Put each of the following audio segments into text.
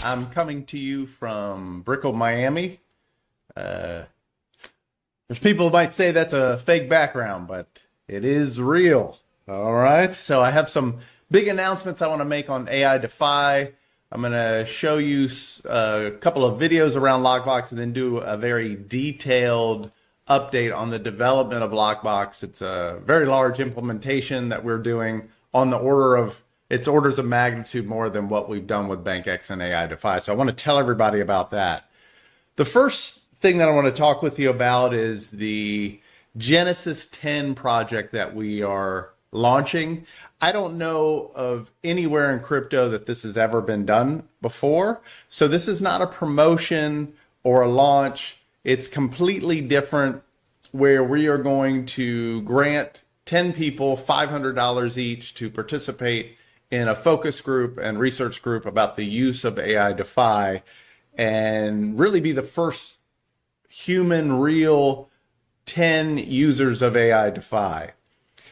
I'm coming to you from Brickell, Miami. There's people who might say that's a fake background, but it is real. All right. So I have some big announcements I want to make on AI DeFi. I'm going to show you a couple of videos around LockBox and then do a very detailed update on the development of LockBox. It's a very large implementation that we're doing on the order of, it's orders of magnitude more than what we've done with BankX and AI DeFi. So I want to tell everybody about that. The first thing that I want to talk with you about is the Genesis 10 project that we are launching. I don't know of anywhere in crypto that this has ever been done before. So this is not a promotion or a launch. It's completely different, where we are going to grant 10 people $500 each to participate in a focus group and research group about the use of AI DeFi, and really be the first human real 10 users of AI DeFi.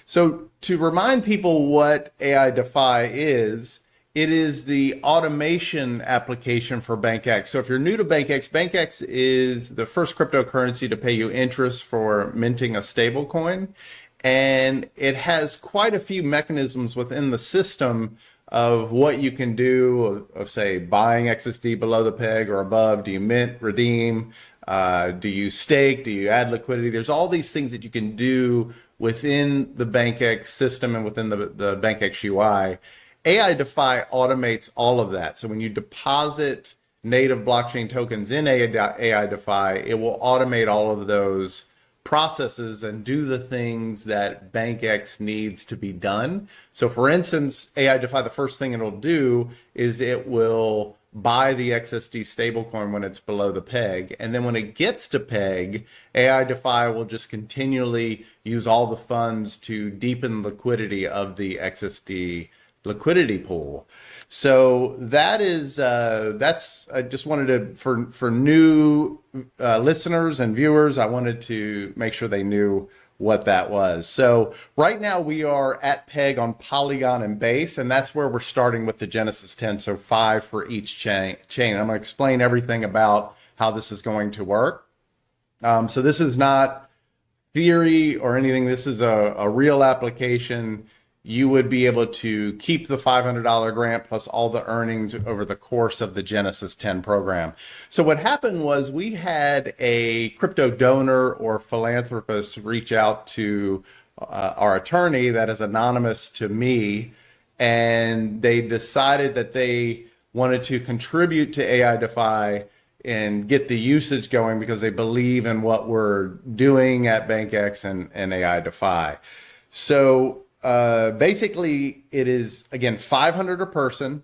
So to remind people what AI DeFi is, it is the automation application for BankX. So if you're new to BankX, BankX is the first cryptocurrency to pay you interest for minting a stablecoin. And it has quite a few mechanisms within the system of what you can do, of say buying XSD below the peg or above. Do you mint, redeem? Do you stake? Do you add liquidity? There's all these things that you can do within the BankX system and within the BankX UI. AI DeFi automates all of that. So when you deposit native blockchain tokens in AI DeFi, it will automate all of those processes and do the things that BankX needs to be done. So for instance, AI DeFi, the first thing it'll do is it will buy the XSD stablecoin when it's below the peg. And then when it gets to peg, AI DeFi will just continually use all the funds to deepen liquidity of the XSD liquidity pool. So that is, I just wanted to, for new listeners and viewers, I wanted to make sure they knew what that was. So right now we are at peg on Polygon and Base, and that's where we're starting with the Genesis 10. So 5 for each chain. I'm going to explain everything about how this is going to work. So this is not theory or anything. This is a real application. You would be able to keep the $500 grant plus all the earnings over the course of the Genesis 10 program. So what happened was we had a crypto donor or philanthropist reach out to our attorney that is anonymous to me, and they decided that they wanted to contribute to AI DeFi and get the usage going because they believe in what we're doing at BankX and AI DeFi. So basically it is, again, 500 a person,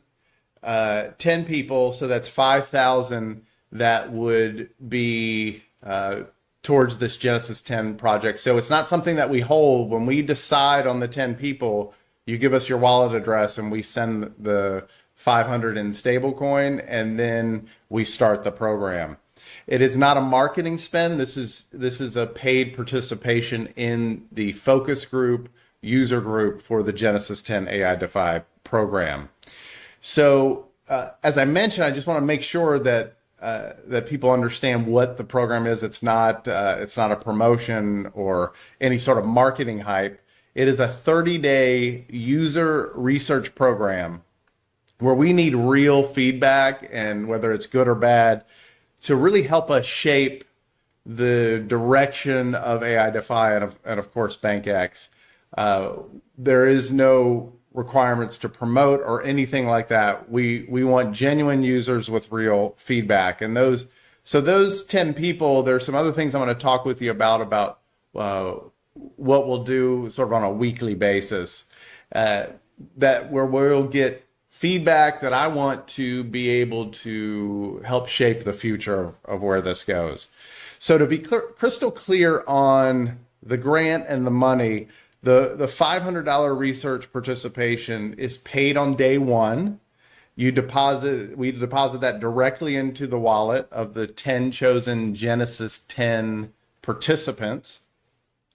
10 people. So that's 5,000 that would be towards this Genesis 10 project. So it's not something that we hold. When we decide on the 10 people, you give us your wallet address and we send the 500 in stablecoin, and then we start the program. It is not a marketing spend. This is a paid participation in the focus group, user group for the Genesis 10 AI DeFi program. So as I mentioned, I just want to make sure that that people understand what the program is. It's not a promotion or any sort of marketing hype. It is a 30-day user research program where we need real feedback, and whether it's good or bad, to really help us shape the direction of AI DeFi and of course BankX. There is no requirements to promote or anything like that. We want genuine users with real feedback. And those 10 people, there's some other things I want to talk with you about what we'll do sort of on a weekly basis, that where we'll get feedback that I want to be able to help shape the future of where this goes. So to be crystal clear on the grant and the money, the $500 research participation is paid on day one. We deposit that directly into the wallet of the 10 chosen Genesis 10 participants.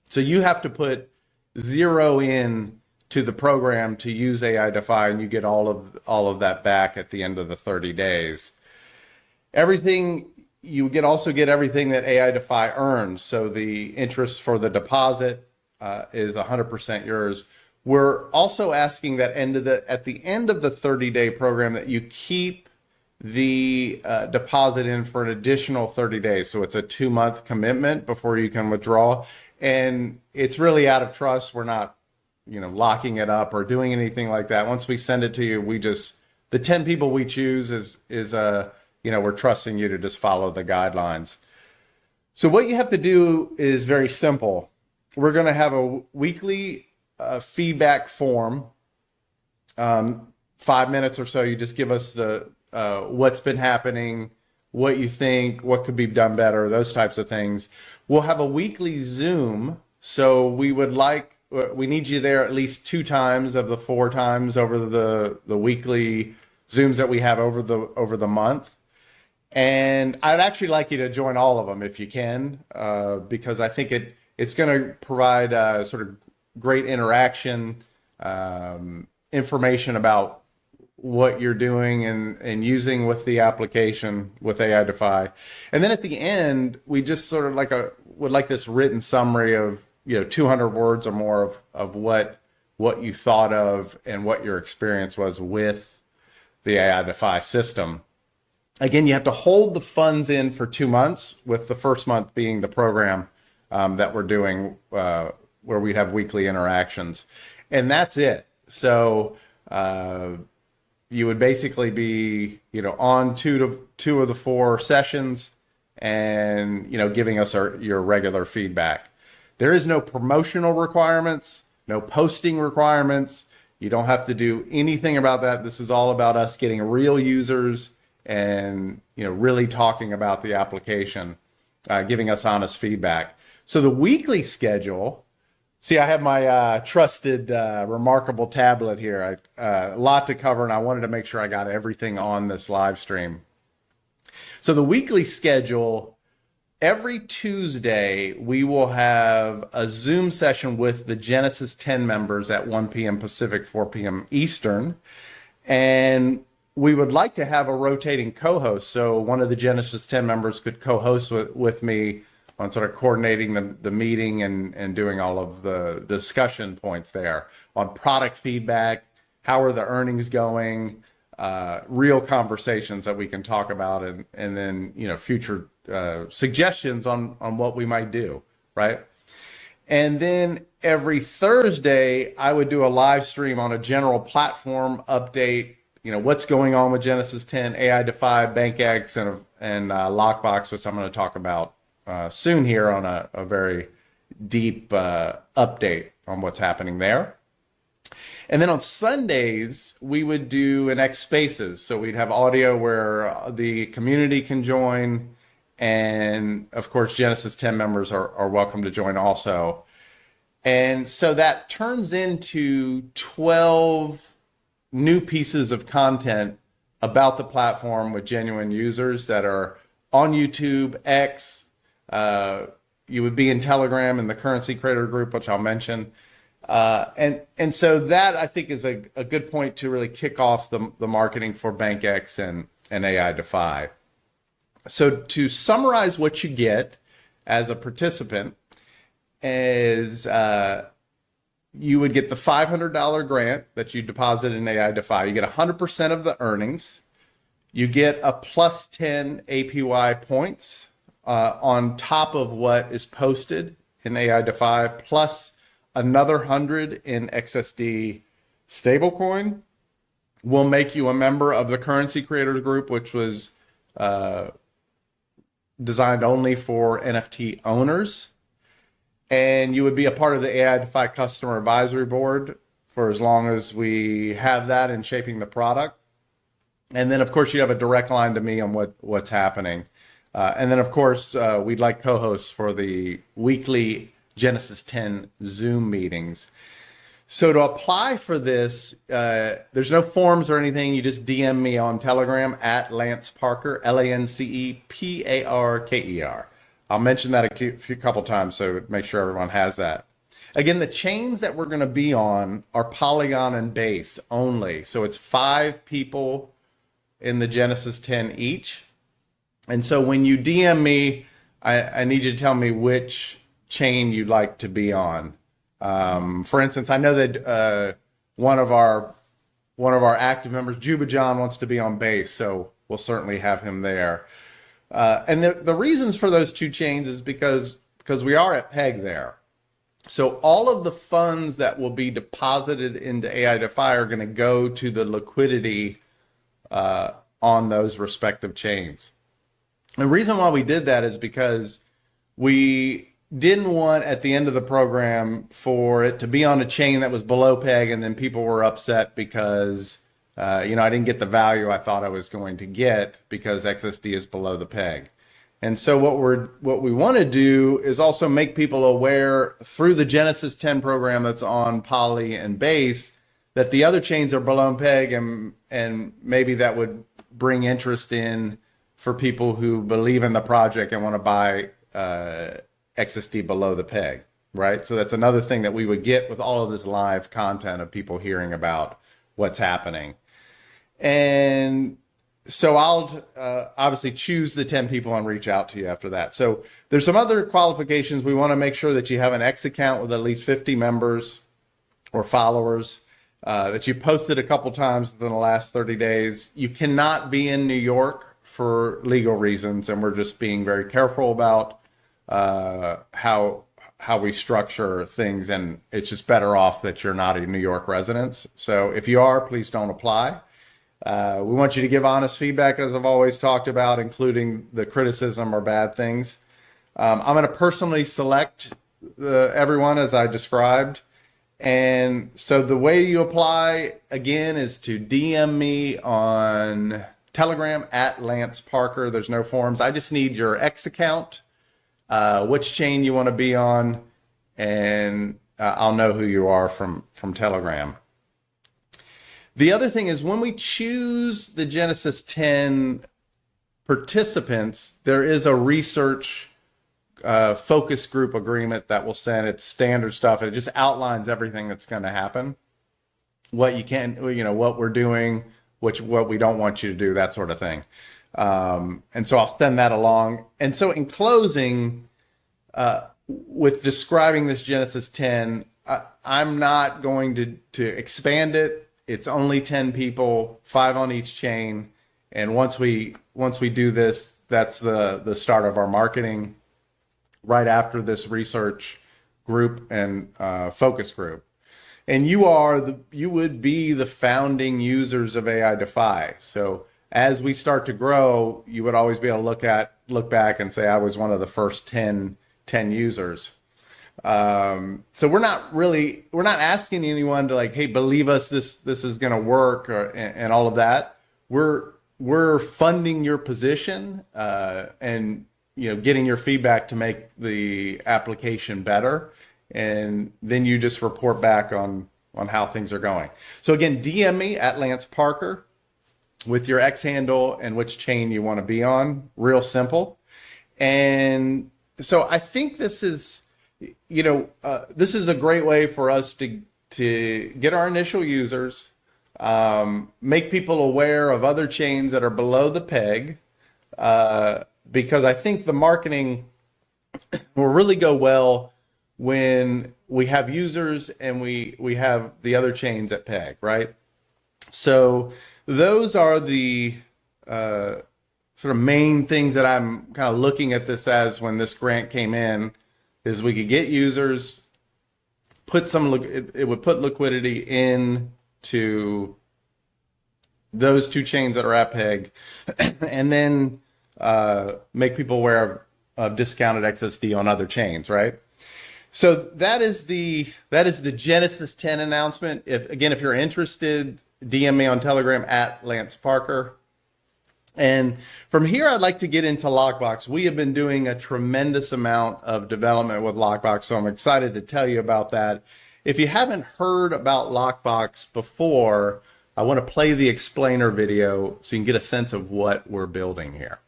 So you have to put $0 in to the program to use AI DeFi, and you get all of that back at the end of the 30 days. Everything you also get everything that AI DeFi earns. So the interest for the deposit is 100% yours. We're also asking that at the end of the 30-day program that you keep the deposit in for an additional 30 days. So it's a 2-month commitment before you can withdraw. And it's really out of trust. We're not, locking it up or doing anything like that. Once we send it to you, the 10 people we choose is we're trusting you to just follow the guidelines. So what you have to do is very simple. We're going to have a weekly feedback form, 5 minutes or so. You just give us the what's been happening, what you think, what could be done better, those types of things. We'll have a weekly Zoom. So we need you there at least 2 times of the 4 times over the weekly Zooms that we have over the month. And I'd actually like you to join all of them if you can, because I think it's going to provide sort of great interaction, information about what you're doing and using with the application with AI DeFi. And then at the end, we just sort of would like this written summary of 200 words or more of what you thought of and what your experience was with the AI DeFi system. Again, you have to hold the funds in for 2 months, with the first month being the program that we're doing where we'd have weekly interactions. And that's it. So you would basically be, on two of the 4 sessions and, giving us your regular feedback. There is no promotional requirements, no posting requirements. You don't have to do anything about that. This is all about us getting real users and really talking about the application, giving us honest feedback. So the weekly schedule, see, I have my trusted, remarkable tablet here. A lot to cover, and I wanted to make sure I got everything on this live stream. So the weekly schedule, every Tuesday, we will have a Zoom session with the Genesis 10 members at 1 p.m. Pacific, 4 p.m. Eastern. And we would like to have a rotating co-host. So one of the Genesis 10 members could co-host with me on sort of coordinating the meeting and doing all of the discussion points there on product feedback, how are the earnings going, real conversations that we can talk about, and then future suggestions on what we might do, right? And then every Thursday, I would do a live stream on a general platform update, what's going on with Genesis 10, AI DeFi, BankX, and LockBox, which I'm going to talk about soon here on a very deep update on what's happening there. And then on Sundays, we would do an X Spaces. So we'd have audio where the community can join. And of course, Genesis 10 members are welcome to join also. And so that turns into 12 new pieces of content about the platform with genuine users that are on YouTube, X. You would be in Telegram in the Currency Creator Group, which I'll mention. And so that, I think, is a good point to really kick off the marketing for BankX and AI DeFi. So to summarize what you get as a participant is you would get the $500 grant that you deposit in AI DeFi. You get 100% of the earnings. You get a plus 10 APY points on top of what is posted in AI DeFi, plus another 100 in XSD stablecoin. Will make you a member of the Currency Creator Group, which was designed only for NFT owners. And you would be a part of the AI DeFi Customer Advisory Board for as long as we have that in shaping the product. And then, of course, you have a direct line to me on what's happening. And then, of course, we'd like co-hosts for the weekly Genesis 10 Zoom meetings. So to apply for this, there's no forms or anything. You just DM me on Telegram at Lance Parker, LanceParker. I'll mention that a couple times, so make sure everyone has that. Again, the chains that we're going to be on are Polygon and Base only. So it's 5 people in the Genesis 10 each. And so when you DM me, I need you to tell me which chain you'd like to be on. For instance, I know that one of our active members, Juba John, wants to be on base, so we'll certainly have him there. And the reasons for those two chains is because we are at peg there. So all of the funds that will be deposited into AI DeFi are going to go to the liquidity on those respective chains. The reason why we did that is because we didn't want at the end of the program for it to be on a chain that was below peg, and then people were upset because I didn't get the value I thought I was going to get because XSD is below the peg. And so what we want to do is also make people aware through the Genesis 10 program that's on Poly and Base that the other chains are below peg, and maybe that would bring interest in for people who believe in the project and want to buy XSD below the peg, right? So that's another thing that we would get with all of this live content of people hearing about what's happening. And so I'll obviously choose the 10 people and reach out to you after that. So there's some other qualifications. We want to make sure that you have an X account with at least 50 members or followers, that you posted a couple times within the last 30 days. You cannot be in New York for legal reasons, and we're just being very careful about how we structure things, and it's just better off that you're not a New York resident. So if you are, please don't apply. We want you to give honest feedback, as I've always talked about, including the criticism or bad things. I'm going to personally select everyone as I described. And so the way you apply, again, is to DM me on Telegram at Lance Parker. There's no forms. I just need your X account, which chain you want to be on, and I'll know who you are from Telegram. The other thing is when we choose the Genesis 10 participants, there is a research focus group agreement that will send. It's standard stuff. It just outlines everything that's going to happen, what you can, what we're doing, what we don't want you to do, that sort of thing. And so I'll send that along. And so in closing, with describing this Genesis 10, I'm not going to expand it. It's only 10 people, 5 on each chain. And once we do this, that's the start of our marketing right after this research group and focus group. And you would be the founding users of AI DeFi. So as we start to grow, you would always be able to look back and say, I was one of the first 10 users. So we're not asking anyone to hey, believe us, this is going to work and all of that. We're funding your position, and getting your feedback to make the application better. And then you just report back on how things are going. So again, DM me at Lance Parker with your X handle and which chain you want to be on. Real simple. And so I think this is, this is a great way for us to get our initial users, make people aware of other chains that are below the peg, because I think the marketing will really go well when we have users and we have the other chains at peg, right? So those are the sort of main things that I'm kind of looking at this as when this grant came in, is we could get users, it would put liquidity into those two chains that are at peg, and then make people aware of discounted XSD on other chains, right? So that is the Genesis 10 announcement. If you're interested, DM me on Telegram at Lance Parker. And from here, I'd like to get into LockBox. We have been doing a tremendous amount of development with LockBox, so I'm excited to tell you about that. If you haven't heard about LockBox before, I want to play the explainer video so you can get a sense of what we're building here.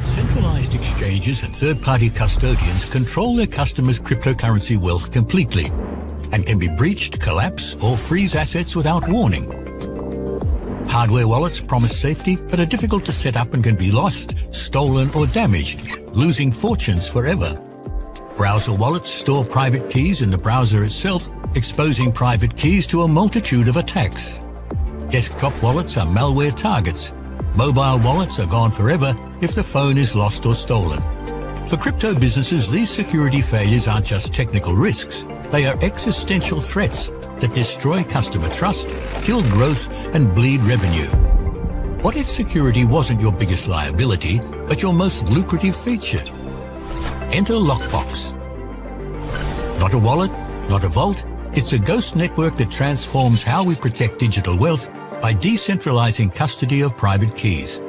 Centralized exchanges and third-party custodians control their customers' cryptocurrency wealth completely and can be breached, collapse, or freeze assets without warning. Hardware wallets promise safety but are difficult to set up and can be lost, stolen or damaged, losing fortunes forever. Browser wallets store private keys in the browser itself, exposing private keys to a multitude of attacks. Desktop wallets are malware targets. Mobile wallets are gone forever if the phone is lost or stolen. For crypto businesses, these security failures aren't just technical risks. They are existential threats that destroy customer trust, kill growth, and bleed revenue. What if security wasn't your biggest liability, but your most lucrative feature? Enter LockBox. Not a wallet, not a vault. It's a ghost network that transforms how we protect digital wealth by decentralizing custody of private keys.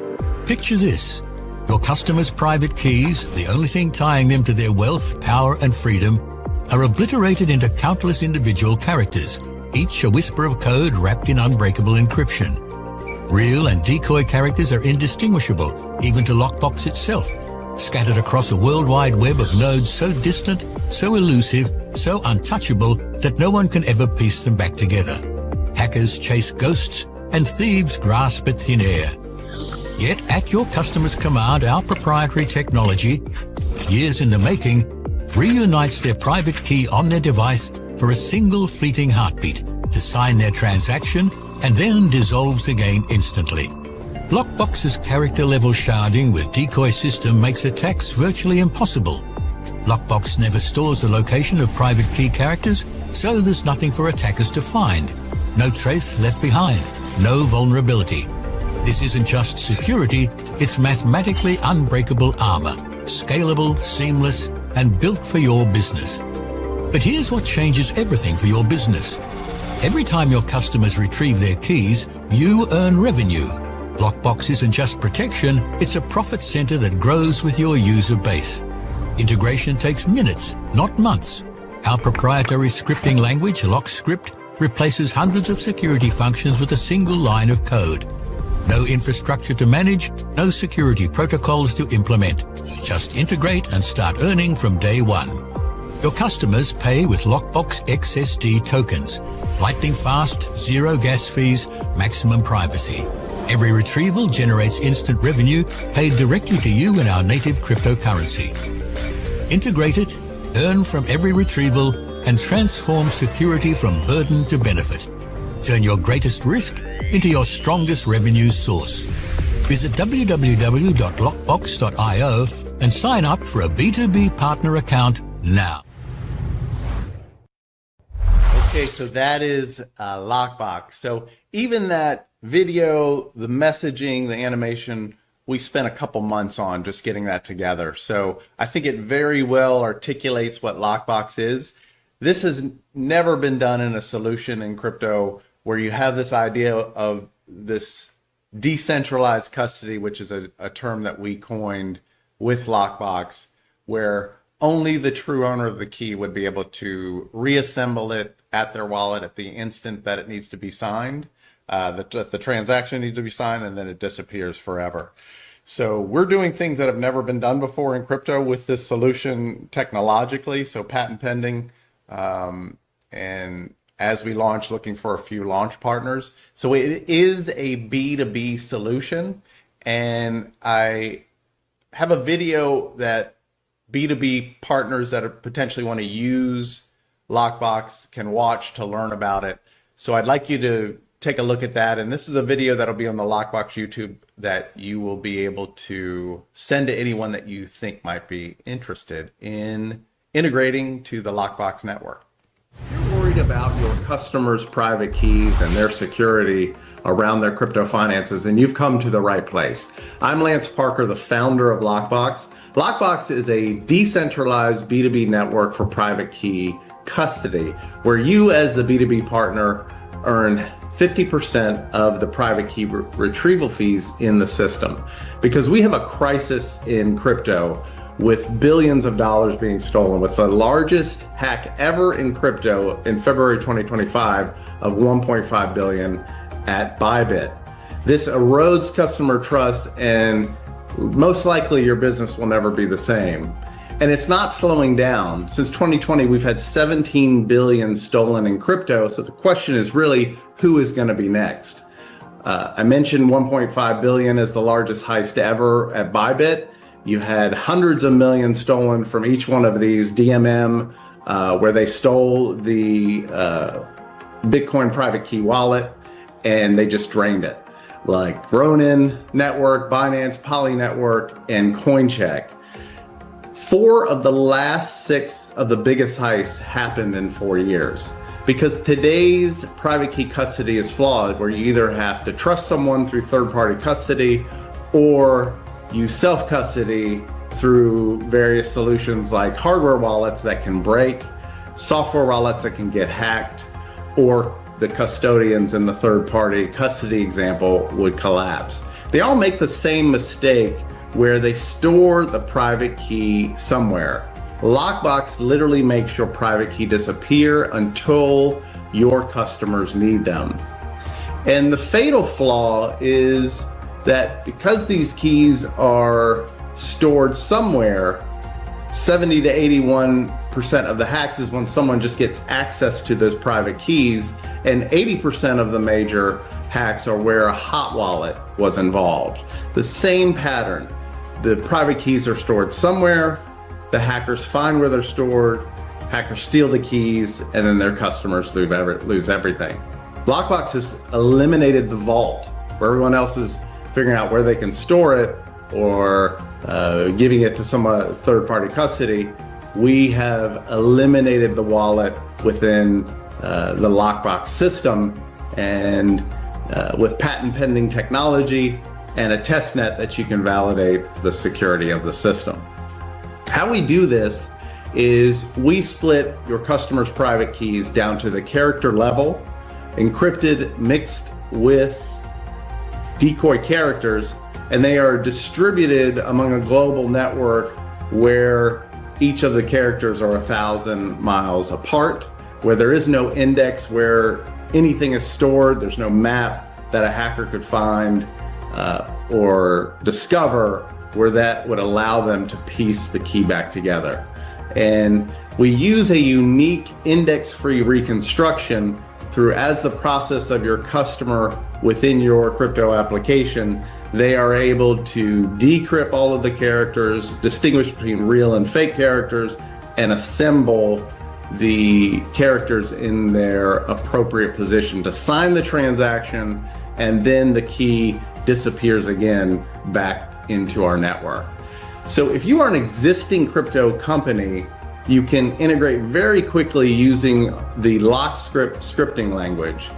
Picture this. Your customers' private keys, the only thing tying them to their wealth, power, and freedom, are obliterated into countless individual characters, each a whisper of code wrapped in unbreakable encryption. Real and decoy characters are indistinguishable, even to LockBox itself, scattered across a worldwide web of nodes so distant, so elusive, so untouchable that no one can ever piece them back together. Hackers chase ghosts, and thieves grasp at thin air. Yet, at your customer's command, our proprietary technology, years in the making, reunites their private key on their device for a single fleeting heartbeat to sign their transaction and then dissolves again instantly. LockBox's character-level sharding with decoy system makes attacks virtually impossible. LockBox never stores the location of private key characters, so there's nothing for attackers to find. No trace left behind, no vulnerability. This isn't just security, it's mathematically unbreakable armor, scalable, seamless, and built for your business. But here's what changes everything for your business. Every time your customers retrieve their keys, you earn revenue. LockBox isn't just protection, it's a profit center that grows with your user base. Integration takes minutes, not months. Our proprietary scripting language, LockScript, replaces hundreds of security functions with a single line of code. No infrastructure to manage, no security protocols to implement. Just integrate and start earning from day one. Your customers pay with LockBox XSD tokens. Lightning fast, zero gas fees, maximum privacy. Every retrieval generates instant revenue paid directly to you in our native cryptocurrency. Integrate it, earn from every retrieval, and transform security from burden to benefit. Turn your greatest risk into your strongest revenue source. Visit www.lockbox.io and sign up for a B2B partner account now. Okay, so that is LockBox. So even that video, the messaging, the animation, we spent a couple months on just getting that together. So I think it very well articulates what LockBox is. This has never been done in a solution in crypto where you have this idea of this decentralized custody, which is a term that we coined with LockBox, where only the true owner of the key would be able to reassemble it at their wallet at the instant that it needs to be signed. The transaction needs to be signed, and then it disappears forever. So we're doing things that have never been done before in crypto with this solution technologically, so patent pending, and as we launch, looking for a few launch partners. So it is a B2B solution, and I have a video that B2B partners that potentially want to use LockBox can watch to learn about it. So I'd like you to take a look at that. And this is a video that'll be on the LockBox YouTube that you will be able to send to anyone that you think might be interested in integrating to the LockBox network. If you're worried about your customers' private keys and their security around their crypto finances, then you've come to the right place. I'm Lance Parker, the founder of LockBox. LockBox is a decentralized B2B network for private key custody, where you as the B2B partner earn 50% of the private key retrieval fees in the system. Because we have a crisis in crypto with billions of dollars being stolen, with the largest hack ever in crypto in February 2025 of 1.5 billion at Bybit. This erodes customer trust, and most likely your business will never be the same. And it's not slowing down. Since 2020, we've had 17 billion stolen in crypto. So the question is really, who is going to be next? I mentioned 1.5 billion as the largest heist ever at Bybit. You had hundreds of millions stolen from each one of these DMM, where they stole the Bitcoin private key wallet and they just drained it. Like Ronin Network, Binance, Poly Network, and Coincheck. 4 of the last 6 of the biggest heists happened in 4 years. Because today's private key custody is flawed, where you either have to trust someone through third-party custody or you self-custody through various solutions like hardware wallets that can break, software wallets that can get hacked, or the custodians in the third-party custody example would collapse. They all make the same mistake where they store the private key somewhere. LockBox literally makes your private key disappear until your customers need them. And the fatal flaw is that because these keys are stored somewhere, 70 to 81% of the hacks is when someone just gets access to those private keys, and 80% of the major hacks are where a hot wallet was involved. The same pattern. The private keys are stored somewhere, the hackers find where they're stored, hackers steal the keys, and then their customers lose everything. LockBox has eliminated the vault, where everyone else is figuring out where they can store it or giving it to some third-party custody. We have eliminated the wallet within the LockBox system, and with patent-pending technology and a testnet that you can validate the security of the system. How we do this is we split your customer's private keys down to the character level, encrypted, mixed with decoy characters, and they are distributed among a global network where each of the characters are 1,000 miles apart, where there is no index where anything is stored. There's no map that a hacker could find or discover where that would allow them to piece the key back together. And we use a unique index-free reconstruction through, as the process of your customer within your crypto application, they are able to decrypt all of the characters, distinguish between real and fake characters, and assemble the characters in their appropriate position to sign the transaction, and then the key disappears again back into our network. So if you are an existing crypto company, you can integrate very quickly using the LockScript scripting language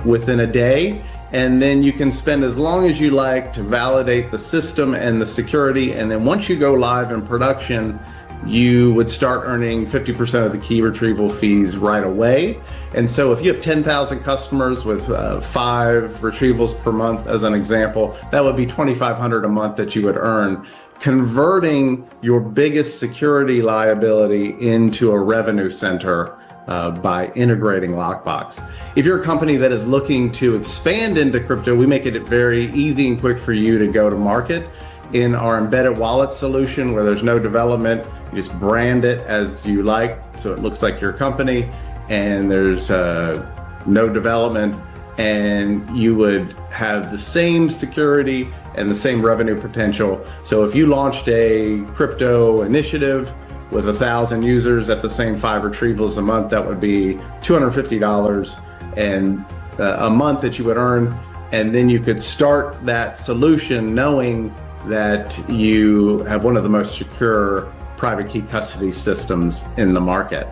within a day, and then you can spend as long as you like to validate the system and the security, and then once you go live in production, you would start earning 50% of the key retrieval fees right away. And so if you have 10,000 customers with 5 retrievals per month, as an example, that would be $2,500 a month that you would earn, converting your biggest security liability into a revenue center by integrating LockBox. If you're a company that is looking to expand into crypto, we make it very easy and quick for you to go to market in our embedded wallet solution, where there's no development. You just brand it as you like, so it looks like your company, and there's no development, and you would have the same security and the same revenue potential. So if you launched a crypto initiative with 1,000 users at the same 5 retrievals a month, that would be $250 and a month that you would earn, and then you could start that solution knowing that you have one of the most secure private key custody systems in the market.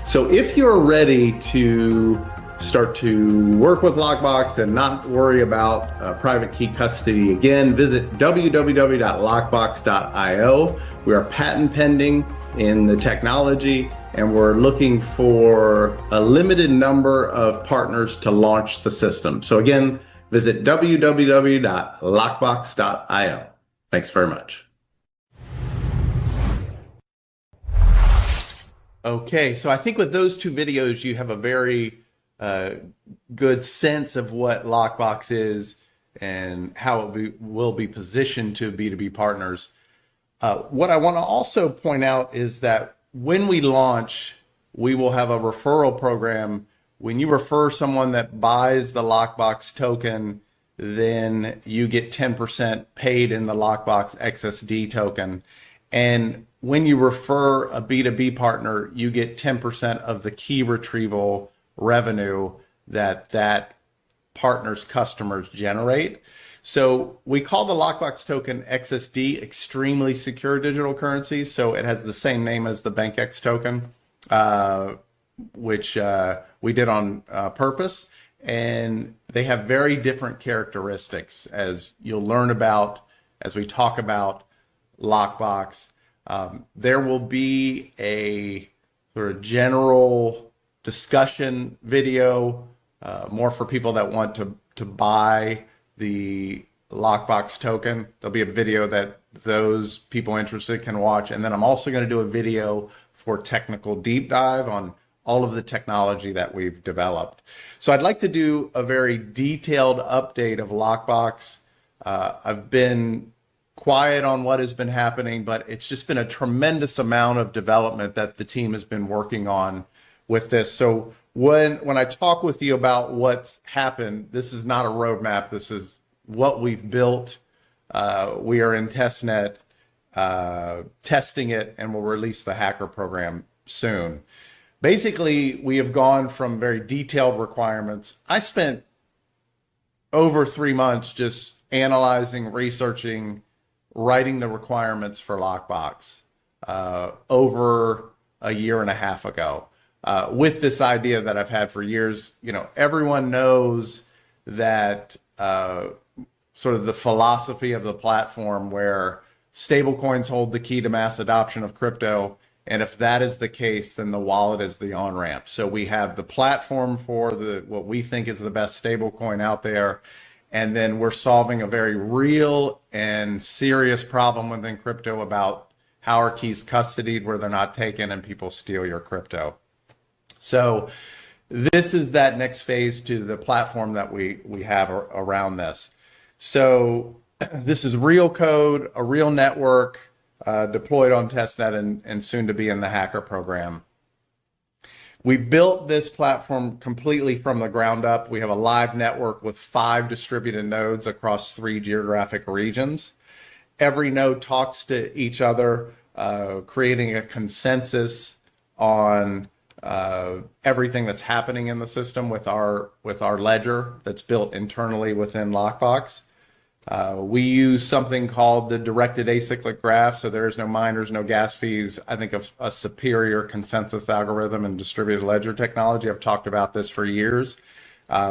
So if you're ready to start to work with LockBox and not worry about private key custody again, visit www.lockbox.io. We are patent pending in the technology, and we're looking for a limited number of partners to launch the system. So again, visit www.lockbox.io. Thanks very much. Okay, so I think with those 2 videos, you have a very good sense of what LockBox is and how it will be positioned to B2B partners. What I want to also point out is that when we launch, we will have a referral program. When you refer someone that buys the LockBox token then you get 10% paid in the LockBox XSD token. And when you refer a B2B partner, you get 10% of the key retrieval revenue that partner's customers generate. So we call the LockBox token XSD, extremely secure digital currency. So it has the same name as the BankX token, which we did on purpose. And they have very different characteristics, as you'll learn about as we talk about LockBox. There will be a sort of general discussion video, more for people that want to buy the LockBox token. There'll be a video that those people interested can watch. And then I'm also going to do a video for technical deep dive on all of the technology that we've developed. So I'd like to do a very detailed update of LockBox. I've been quiet on what has been happening, but it's just been a tremendous amount of development that the team has been working on with this. So when I talk with you about what's happened, this is not a roadmap. This is what we've built. We are in testnet, testing it, and we'll release the hacker program soon. Basically, we have gone from very detailed requirements. I spent over 3 months just analyzing, researching, writing the requirements for LockBox over a year and a half ago. With this idea that I've had for years. Everyone knows that sort of the philosophy of the platform where stablecoins hold the key to mass adoption of crypto. And if that is the case, then the wallet is the on-ramp. So we have the platform for what we think is the best stablecoin out there. And then we're solving a very real and serious problem within crypto about how are keys custodied where they're not taken and people steal your crypto. So this is that next phase to the platform that we have around this. So this is real code, a real network deployed on testnet and soon to be in the hacker program. We built this platform completely from the ground up. We have a live network with 5 distributed nodes across 3 geographic regions. Every node talks to each other, creating a consensus on everything that's happening in the system with our ledger that's built internally within LockBox. We use something called the directed acyclic graph, so there's no miners, no gas fees. I think of a superior consensus algorithm and distributed ledger technology. I've talked about this for years.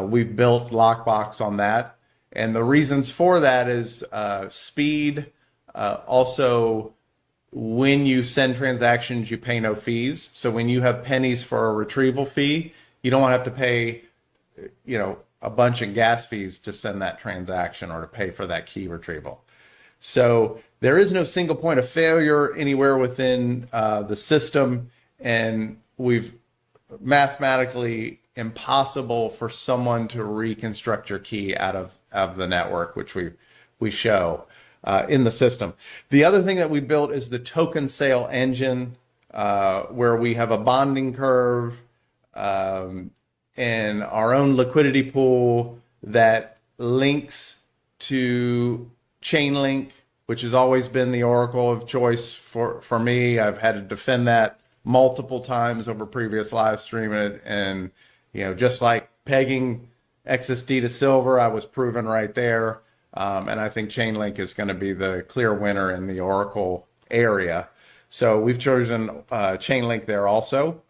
We've built LockBox on that, and the reasons for that is speed. Also, when you send transactions, you pay no fees. So when you have pennies for a retrieval fee, you don't have to pay, a bunch of gas fees to send that transaction or to pay for that key retrieval. So there is no single point of failure anywhere within the system, and we've mathematically impossible for someone to reconstruct your key out of the network, which we show in the system. The other thing that we built is the token sale engine, where we have a bonding curve, and our own liquidity pool that links to Chainlink, which has always been the oracle of choice for me. I've had to defend that multiple times over previous live stream, and just like pegging XSD to silver, I was proven right there. And I think Chainlink is going to be the clear winner in the oracle area. So we've chosen Chainlink there also.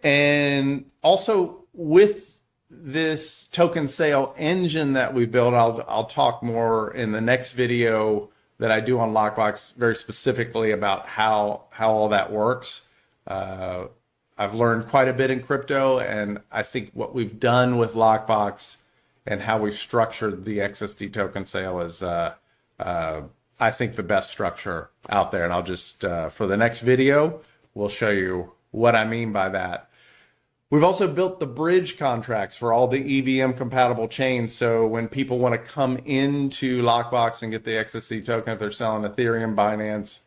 And also with this token sale engine that we built, I'll talk more in the next video that I do on LockBox very specifically about how all that works. I've learned quite a bit in crypto, and I think what we've done with LockBox and how we've structured the XSD token sale is, I think, the best structure out there. And I'll just, for the next video, we'll show you what I mean by that. We've also built the bridge contracts for all the EVM compatible chains. So when people want to come into LockBox and get the XSD token, if they're selling Ethereum, Binance,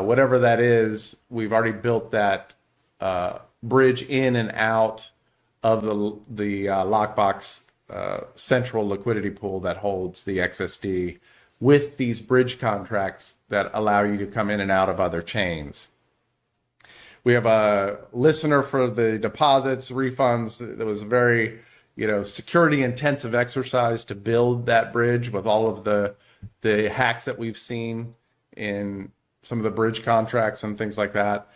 whatever that is, we've already built that bridge in and out of the LockBox central liquidity pool that holds the XSD with these bridge contracts that allow you to come in and out of other chains. We have a listener for the deposits, refunds. That was a very, security intensive exercise to build that bridge with all of the hacks that we've seen in some of the bridge contracts and things like that.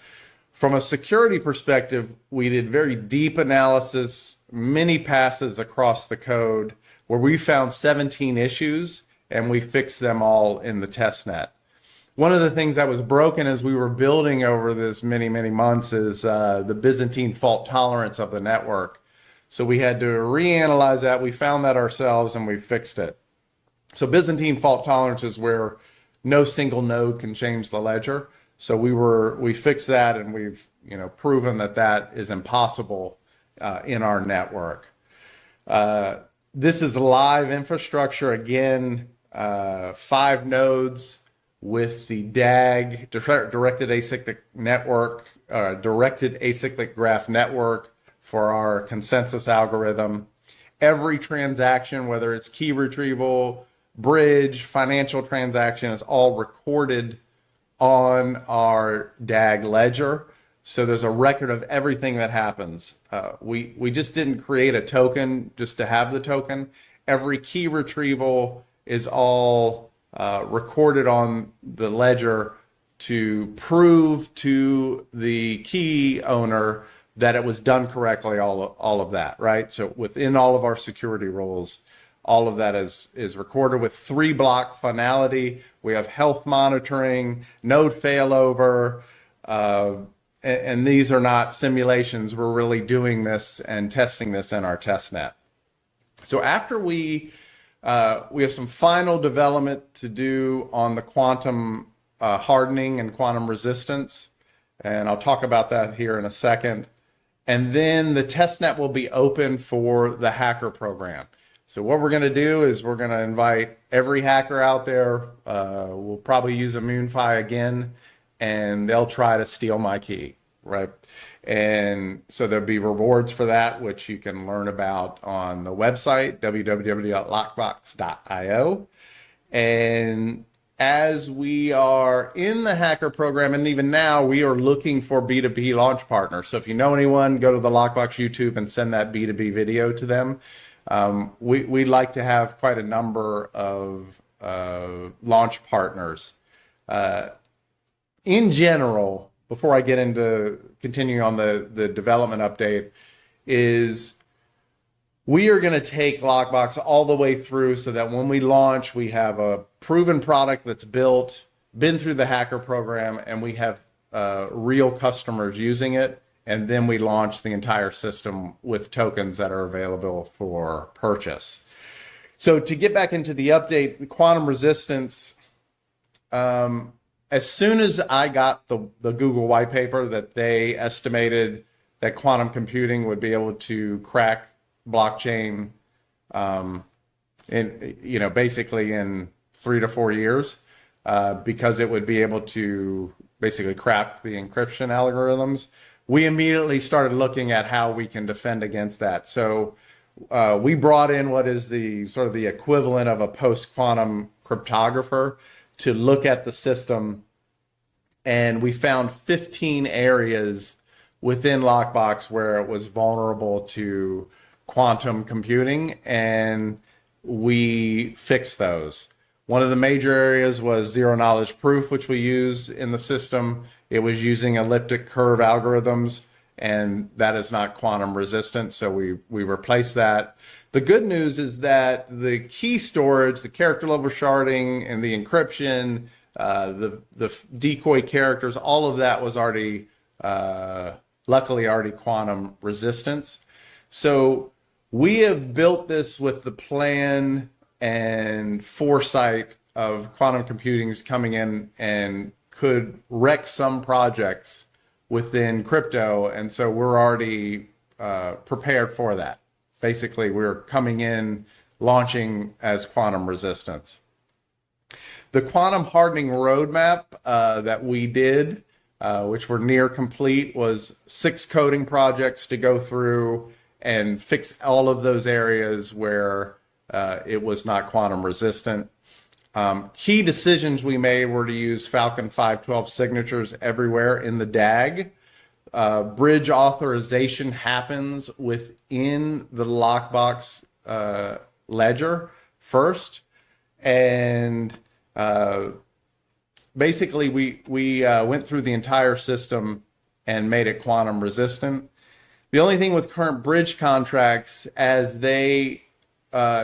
From a security perspective, we did very deep analysis, many passes across the code where we found 17 issues and we fixed them all in the test net. One of the things that was broken as we were building over this many months is the Byzantine fault tolerance of the network. So we had to reanalyze that. We found that ourselves and we fixed it. So Byzantine fault tolerance is where no single node can change the ledger. So we fixed that, and we've proven that is impossible in our network. This is live infrastructure again, 5 nodes with the DAG, directed acyclic network, directed acyclic graph network for our consensus algorithm. Every transaction, whether it's key retrieval, bridge, financial transaction, is all recorded on our DAG ledger. So there's a record of everything that happens. We just didn't create a token just to have the token. Every key retrieval is all recorded on the ledger to prove to the key owner that it was done correctly, all of that, right? So within all of our security rules, all of that is recorded with 3-block finality. We have health monitoring, node failover, and these are not simulations. We're really doing this and testing this in our test net. So after we have some final development to do on the quantum hardening and quantum resistance, and I'll talk about that here in a second. And then the test net will be open for the hacker program. So what we're going to do is we're going to invite every hacker out there. We'll probably use a MoonFi again, and they'll try to steal my key, right? And so there'll be rewards for that, which you can learn about on the website, www.lockbox.io. And as we are in the hacker program, and even now, we are looking for B2B launch partners. So if you know anyone, go to the LockBox YouTube and send that B2B video to them. We'd like to have quite a number of launch partners. In general, before I get into continuing on the development update, is we are going to take LockBox all the way through so that when we launch, we have a proven product that's built, been through the hacker program, and we have real customers using it. And then we launch the entire system with tokens that are available for purchase. So to get back into the update, the quantum resistance, as soon as I got the Google white paper that they estimated that quantum computing would be able to crack blockchain basically in 3 to 4 years, because it would be able to basically crack the encryption algorithms, we immediately started looking at how we can defend against that. So we brought in what is the sort of the equivalent of a post-quantum cryptographer to look at the system, and we found 15 areas within LockBox where it was vulnerable to quantum computing, and we fixed those. One of the major areas was zero knowledge proof, which we use in the system. It was using elliptic curve algorithms, and that is not quantum resistant, so we replaced that. The good news is that the key storage, the character level sharding, and the encryption, the decoy characters, all of that was already, luckily already quantum resistant. So we have built this with the plan and foresight of quantum computing is coming in and could wreck some projects within crypto. And so we're already prepared for that. Basically, we're coming in, launching as quantum resistance. The quantum hardening roadmap that we did, which were near complete, was 6 coding projects to go through and fix all of those areas where it was not quantum resistant. Key decisions we made were to use Falcon 512 signatures everywhere in the DAG. Bridge authorization happens within the Lockbox ledger first, and basically we went through the entire system and made it quantum resistant. The only thing with current bridge contracts, as they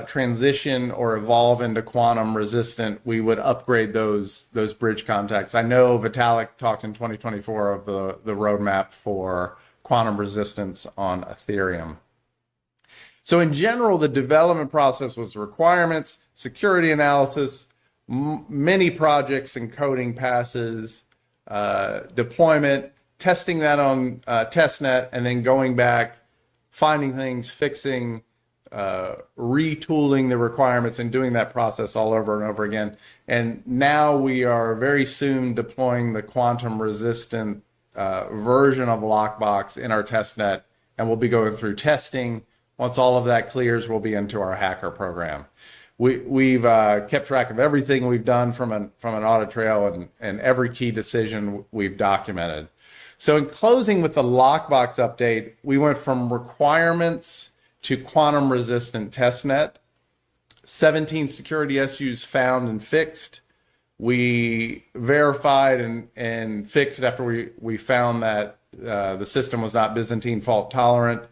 transition or evolve into quantum resistant, we would upgrade those bridge contracts. I know Vitalik talked in 2024 of the roadmap for quantum resistance on Ethereum. So in general, the development process was requirements, security analysis, many projects and coding passes, deployment, testing that on testnet, and then going back, finding things, fixing, retooling the requirements, and doing that process all over and over again. And now we are very soon deploying the quantum resistant version of Lockbox in our testnet, and we'll be going through testing. Once all of that clears, we'll be into our hacker program. We've kept track of everything we've done from an audit trail, and every key decision we've documented. So in closing with the Lockbox update, we went from requirements to quantum resistant testnet, 17 security issues found and fixed. We verified and fixed after we found that the system was not Byzantine fault tolerant.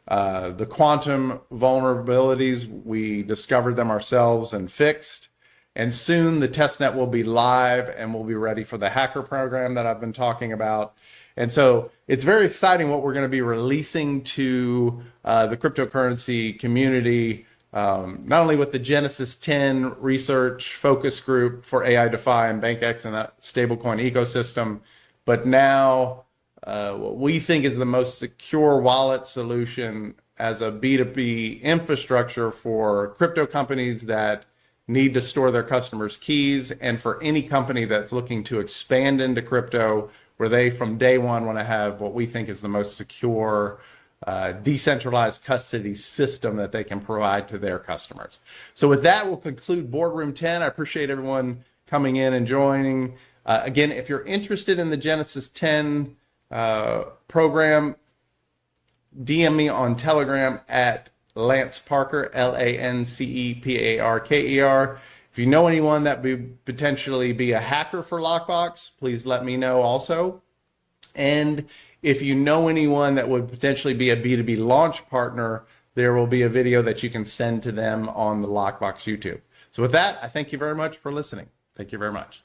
The quantum vulnerabilities, we discovered them ourselves and fixed. And soon the testnet will be live and we'll be ready for the hacker program that I've been talking about. And so it's very exciting what we're going to be releasing to the cryptocurrency community, not only with the Genesis 10 research focus group for AI DeFi and BankX and that stablecoin ecosystem, but now what we think is the most secure wallet solution as a B2B infrastructure for crypto companies that need to store their customers' keys, and for any company that's looking to expand into crypto, where they from day one want to have what we think is the most secure decentralized custody system that they can provide to their customers. So with that, we'll conclude Boardroom 10. I appreciate everyone coming in and joining. Again, if you're interested in the Genesis 10 program, DM me on Telegram at Lance Parker, LanceParker. If you know anyone that would potentially be a hacker for Lockbox, please let me know also. And if you know anyone that would potentially be a B2B launch partner, there will be a video that you can send to them on the Lockbox YouTube. So with that, I thank you very much for listening. Thank you very much.